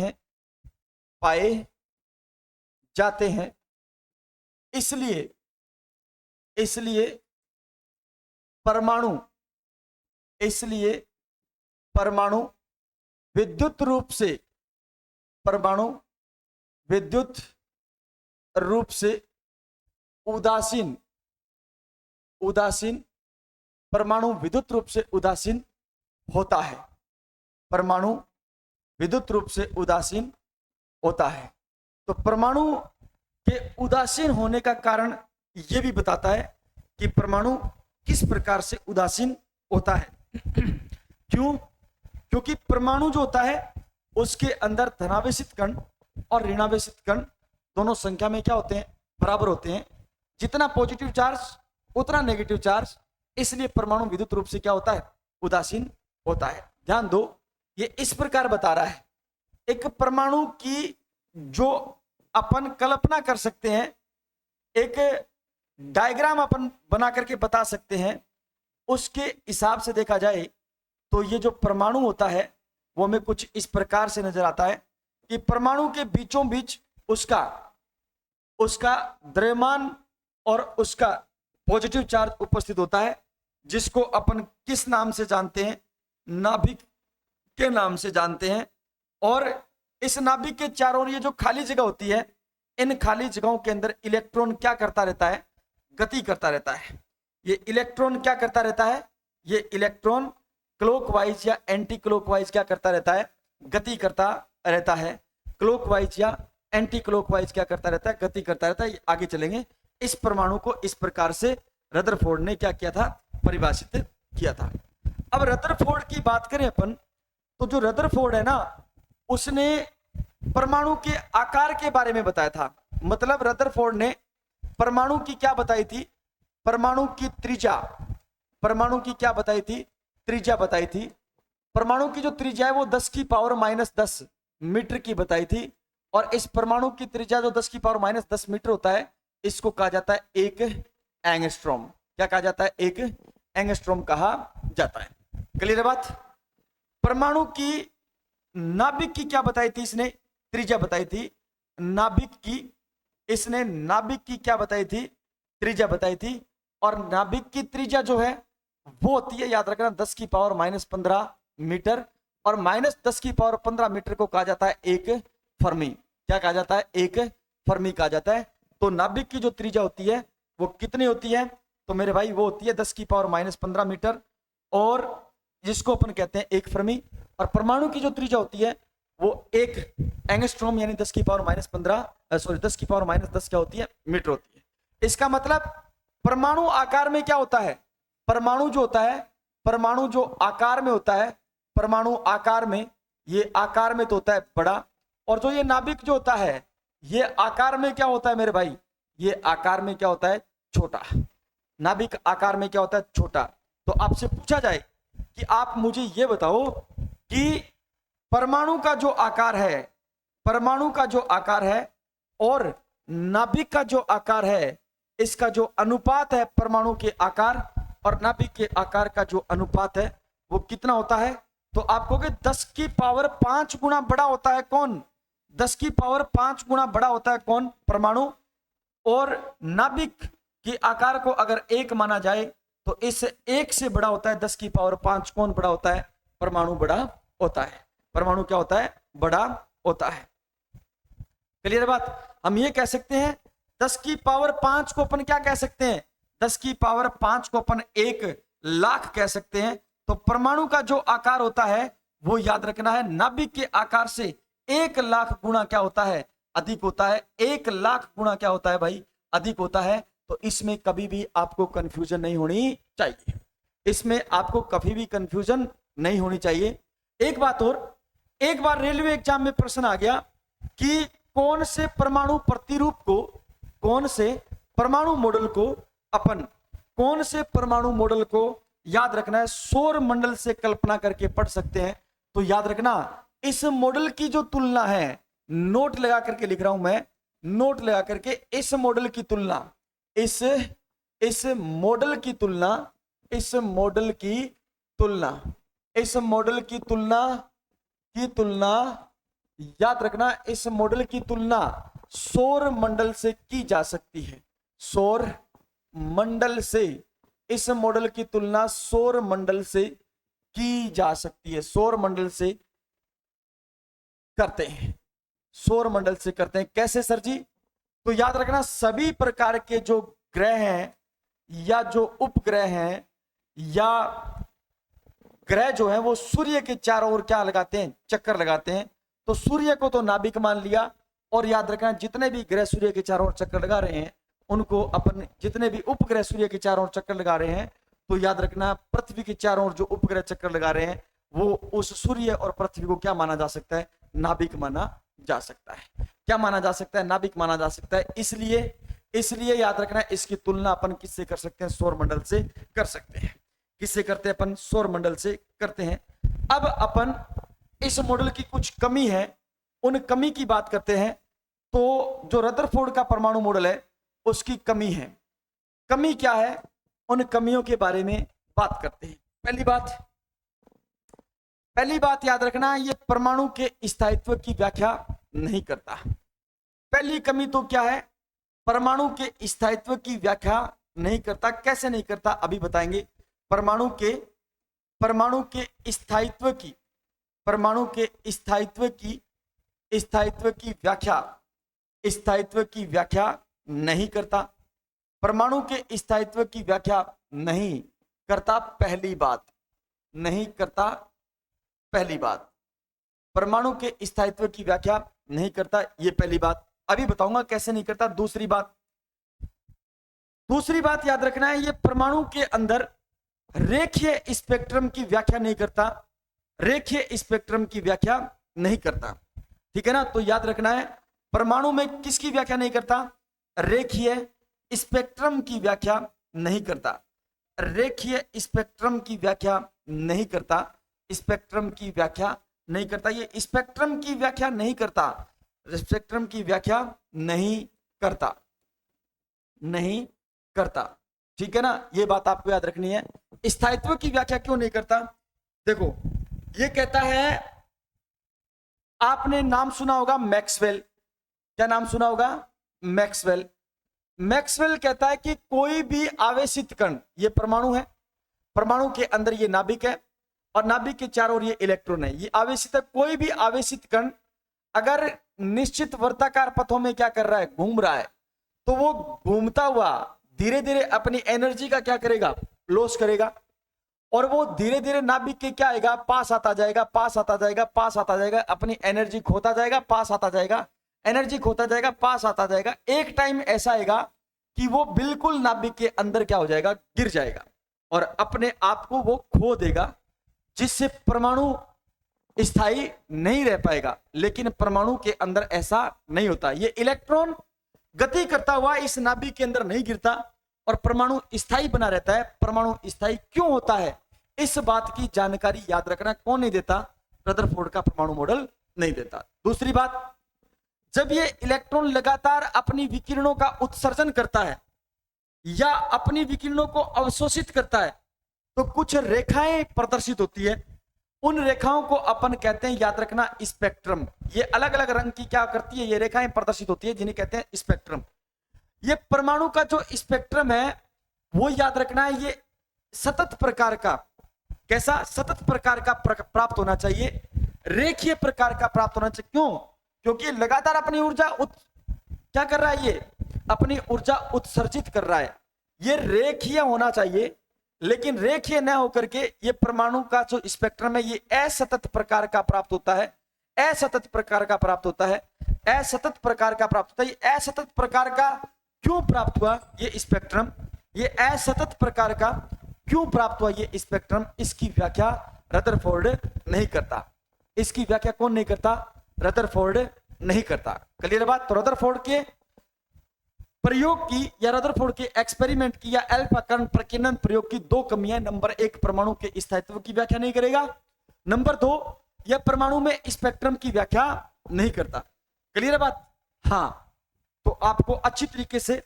हैं। इसलिए परमाणु विद्युत रूप से उदासीन होता है। तो परमाणु के उदासीन होने का कारण यह भी बताता है कि परमाणु किस प्रकार से उदासीन होता है। क्योंकि परमाणु जो होता है उसके अंदर धनावेशित कण और ऋणावेशित कण दोनों संख्या में क्या होते हैं, बराबर होते हैं। जितना पॉजिटिव चार्ज उतना नेगेटिव चार्ज, इसलिए परमाणु विद्युत रूप से क्या होता है, उदासीन होता है। ध्यान दो, ये इस प्रकार बता रहा है, एक परमाणु की जो अपन कल्पना कर सकते हैं, एक डायग्राम अपन बना करके बता सकते हैं, उसके हिसाब से देखा जाए तो ये जो परमाणु होता है वो हमें कुछ इस प्रकार से नजर आता है कि परमाणु के बीचों बीच उसका द्रव्यमान और उसका पॉजिटिव चार्ज उपस्थित होता है, जिसको अपन किस नाम से जानते हैं, नाभिक के नाम से जानते हैं। और इस नाभिक के चारों ओर ये जो खाली जगह होती है, इन खाली जगहों के अंदर इलेक्ट्रॉन क्या करता रहता है, गति करता रहता है। ये इलेक्ट्रॉन क्या करता रहता है, ये इलेक्ट्रॉन क्लॉकवाइज या एंटी क्लॉकवाइज क्या करता रहता है, गति करता रहता है। क्लॉकवाइज या एंटी क्लॉकवाइज क्या करता रहता है, गति करता रहता है। आगे चलेंगे। इस परमाणु को इस प्रकार से रदरफोर्ड ने क्या किया था, परिभाषित किया था। अब रदरफोर्ड की बात करें अपन, तो जो रदरफोर्ड है ना, उसने परमाणु के आकार के बारे में बताया था। मतलब रदरफोर्ड ने परमाणु की क्या बताई थी, परमाणु की त्रिज्या, परमाणु की क्या बताई थी, त्रिज्या बताई थी। परमाणु की जो त्रिज्या है वो 10⁻⁻10 मीटर की बताई थी। और इस परमाणु की त्रिज्या जो 10⁻⁻10 मीटर होता है, इसको कहा जाता है एक एंगस्ट्रॉम। क्या कहा जाता है, एक एंगस्ट्रॉम कहा जाता है। क्लियर है बात? परमाणु की नाभिक की क्या बताई थी, इसने त्रिज्या बताई थी। नाभिक की, इसने नाभिक की क्या बताई थी, त्रिज्या बताई थी। और नाभिक की त्रिज्या जो है वो होती है, याद रखना, 10⁻⁻15 मीटर। और -10⁻15 मीटर को कहा जाता है एक फर्मी। क्या कहा जाता है, एक फर्मी कहा जाता है। तो नाभिक की जो त्रिज्या होती है वो कितनी होती है, तो मेरे भाई वो होती है 10⁻15 मीटर, और जिसको अपन कहते हैं एक फर्मी। और परमाणु की जो त्रिज्या होती है वो एक एंगस्ट्रॉम यानी 10⁻10 क्या होती है, मीटर होती है। इसका मतलब परमाणु आकार में क्या होता है, परमाणु जो होता है, परमाणु जो आकार में होता है, परमाणु आकार में, ये आकार में तो होता है बड़ा। और जो ये नाभिक जो होता है ये आकार में क्या होता है मेरे भाई, ये आकार में क्या होता है, छोटा। नाभिक आकार में क्या होता है, छोटा। तो आपसे पूछा जाए कि आप मुझे ये बताओ कि परमाणु का जो आकार है, परमाणु का जो आकार है और नाभिक का जो आकार है, इसका जो अनुपात है, परमाणु के आकार और नाभिक के आकार का जो अनुपात है वो कितना होता है। तो आप कहोगे 10 की पावर 5 गुना बड़ा होता है कौन, 10 की पावर 5 गुना बड़ा होता है कौन, परमाणु। और नाभिक के आकार को अगर 1 माना जाए तो इस 1 से बड़ा होता है 10 की पावर 5 कौन बड़ा होता है, परमाणु बड़ा होता है। परमाणु क्या होता है, बड़ा होता है। क्लियर बात। हम ये कह सकते हैं 10 की पावर 5 को अपन क्या कह सकते हैं, 10 की पावर 5 को अपन 1 लाख कह सकते हैं। तो परमाणु का जो आकार होता है वो याद रखना है नाभिक के आकार से 1 लाख गुना क्या होता है, अधिक होता है। 1 लाख गुना क्या होता है भाई, अधिक होता है। तो इसमें कभी भी आपको कंफ्यूजन नहीं होनी चाहिए, इसमें आपको कभी भी कंफ्यूजन नहीं होनी चाहिए। एक बात और, एक बार रेलवे एग्जाम में प्रश्न आ गया कि कौन से परमाणु प्रतिरूप को, कौन से परमाणु मॉडल को अपन, कौन से परमाणु मॉडल को याद रखना है, सौर मंडल से कल्पना करके पढ़ सकते हैं। तो याद रखना इस मॉडल की जो तुलना है, नोट लगा करके लिख रहा हूं मैं, नोट लगा करके, इस मॉडल की तुलना, इस मॉडल की तुलना, इस मॉडल की तुलना, इस मॉडल की तुलना याद रखना, इस मॉडल की तुलना सौर मंडल से की जा सकती है। सौर मंडल से, इस मॉडल की तुलना सौर मंडल से की जा सकती है, सौर मंडल से करते हैं, सौर मंडल से करते हैं। कैसे सर जी? तो याद रखना सभी प्रकार के जो ग्रह हैं या जो उपग्रह हैं या ग्रह जो है वो सूर्य के चारों ओर क्या लगाते हैं, चक्कर लगाते हैं। तो सूर्य को तो नाभिक मान लिया, और याद रखना जितने भी ग्रह सूर्य के चारों ओर चक्कर लगा रहे हैं उनको अपन, जितने भी उपग्रह सूर्य के चारों ओर चक्कर लगा रहे हैं, तो याद रखना पृथ्वी के चारों ओर जो उपग्रह चक्कर लगा रहे हैं वो उस सूर्य और पृथ्वी को क्या माना जा सकता है, नाभिक माना जा सकता है। क्या माना जा सकता है, नाभिक माना जा सकता है। इसलिए याद रखना इसकी तुलना अपन किससे कर सकते हैं, सौर मंडल से कर सकते हैं। किससे करते हैं अपन, सौर मंडल से करते हैं। अब अपन इस मॉडल की कुछ कमी है, उन कमी की बात करते हैं। तो जो रदरफोर्ड का परमाणु मॉडल है उसकी कमी है। कमी क्या है, उन कमियों के बारे में बात करते हैं। पहली बात याद रखना, ये परमाणु के स्थायित्व की व्याख्या नहीं करता। पहली कमी तो क्या है, परमाणु के स्थायित्व की व्याख्या नहीं करता। कैसे नहीं करता अभी बताएंगे। परमाणु के स्थायित्व की, परमाणु के स्थायित्व की व्याख्या नहीं करता। परमाणु के स्थायित्व की व्याख्या नहीं करता, पहली बात नहीं करता। पहली बात, परमाणु के स्थायित्व की व्याख्या नहीं करता, ये पहली बात। अभी बताऊंगा कैसे नहीं करता। दूसरी बात याद रखना है, ये परमाणु के अंदर रेखीय स्पेक्ट्रम की व्याख्या नहीं करता। रेखीय स्पेक्ट्रम की व्याख्या नहीं करता, ठीक है ना। तो याद रखना है परमाणु में किसकी व्याख्या नहीं करता, रेखीय स्पेक्ट्रम की व्याख्या नहीं करता। रेखीय स्पेक्ट्रम की व्याख्या नहीं करता, स्पेक्ट्रम की व्याख्या नहीं करता। ये स्पेक्ट्रम की व्याख्या नहीं करता, स्पेक्ट्रम की व्याख्या नहीं करता, ठीक है ना। ये बात आपको याद रखनी है। स्थायित्व की व्याख्या क्यों नहीं करता, देखो ये कहता है, आपने नाम सुना होगा मैक्सवेल। क्या नाम सुना होगा, मैक्सवेल। मैक्सवेल कहता है कि कोई भी आवेशित कण, ये परमाणु है, परमाणु के अंदर ये नाभिक है और नाभिक के चारों ओर ये इलेक्ट्रॉन है, ये आवेशित है। कोई भी आवेशित कण अगर निश्चित वर्ताकार पथों में क्या कर रहा है, घूम रहा है, तो वो घूमता हुआ धीरे धीरे अपनी एनर्जी का क्या करेगा, लॉस करेगा, और वो धीरे धीरे नाभिक के क्या आएगा, पास आता जाएगा, पास आता जाएगा, पास आता जाएगा, अपनी एनर्जी खोता जाएगा, पास आता जाएगा, एनर्जी खोता जाएगा, पास आता जाएगा। एक टाइम ऐसा आएगा कि वो बिल्कुल नाभिक के अंदर क्या हो जाएगा, गिर जाएगा और अपने आप को वो खो देगा, जिससे परमाणु स्थायी नहीं रह पाएगा, लेकिन परमाणु के अंदर ऐसा नहीं होता। ये इलेक्ट्रॉन गति करता हुआ इस नाभिक के अंदर नहीं गिरता और परमाणु स्थायी बना रहता है। परमाणु स्थायी क्यों होता है, इस बात की जानकारी याद रखना कौन नहीं देता, रदरफोर्ड का परमाणु मॉडल नहीं देता। दूसरी बात, जब ये इलेक्ट्रॉन लगातार अपनी विकिरणों का उत्सर्जन करता है या अपनी विकिरणों को अवशोषित करता है तो कुछ रेखाएं प्रदर्शित होती है। उन रेखाओं को अपन कहते हैं, याद रखना, स्पेक्ट्रम। ये अलग अलग रंग की क्या करती है, ये रेखाएं प्रदर्शित होती है जिन्हें कहते हैं स्पेक्ट्रम। ये परमाणु का जो स्पेक्ट्रम है वो याद रखना है, ये सतत प्रकार का, कैसा, सतत प्रकार का प्राप्त होना चाहिए, रेखीय प्रकार का प्राप्त होना चाहिए। क्यों? क्योंकि लगातार अपनी ऊर्जा क्या कर रहा है, ये अपनी ऊर्जा उत्सर्जित कर रहा है। ये रेखीय होना चाहिए, लेकिन रेखीय न होकर के ये परमाणु का जो स्पेक्ट्रम है ये असतत प्रकार का प्राप्त होता है, असतत प्रकार का प्राप्त होता है, असतत प्रकार का प्राप्त होता है। ये असतत प्रकार का क्यों प्राप्त हुआ ये स्पेक्ट्रम, ये असतत प्रकार का क्यों प्राप्त हुआ ये स्पेक्ट्रम, इसकी व्याख्या रदरफोर्ड नहीं करता। इसकी व्याख्या कौन नहीं करता, रदरफोर्ड नहीं करता। क्लियर बात? तो रदरफोर्ड के प्रयोग की या रदरफोर्ड के एक्सपेरिमेंट की या अल्फा कण प्रकीर्णन प्रयोग की दो कमियां, नंबर एक, परमाणु के स्थायित्व की व्याख्या नहीं करेगा, नंबर दो, यह परमाणु में स्पेक्ट्रम की व्याख्या नहीं करता। क्लियर बात? हाँ, तो आपको अच्छी तरीके से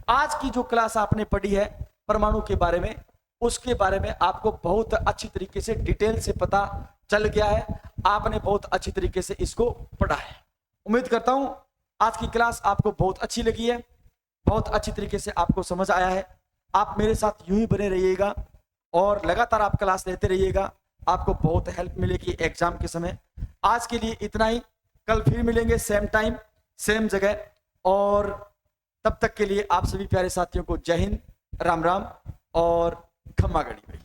आज की जो क्लास आपने पढ़ी है परमाणु के बारे में, उसके बारे में आपको बहुत अच्छी तरीके से डिटेल से पता चल गया है। आपने बहुत अच्छी तरीके से इसको पढ़ा है। उम्मीद करता हूं आज की क्लास आपको बहुत अच्छी लगी है, बहुत अच्छी तरीके से आपको समझ आया है। आप मेरे साथ यूं ही बने रहिएगा और लगातार आप क्लास लेते रहिएगा, आपको बहुत हेल्प मिलेगी एग्जाम के समय। आज के लिए इतना ही, कल फिर मिलेंगे सेम टाइम सेम जगह, और तब तक के लिए आप सभी प्यारे साथियों को जय हिंद, राम राम और खम्मा गढ़ी भाई।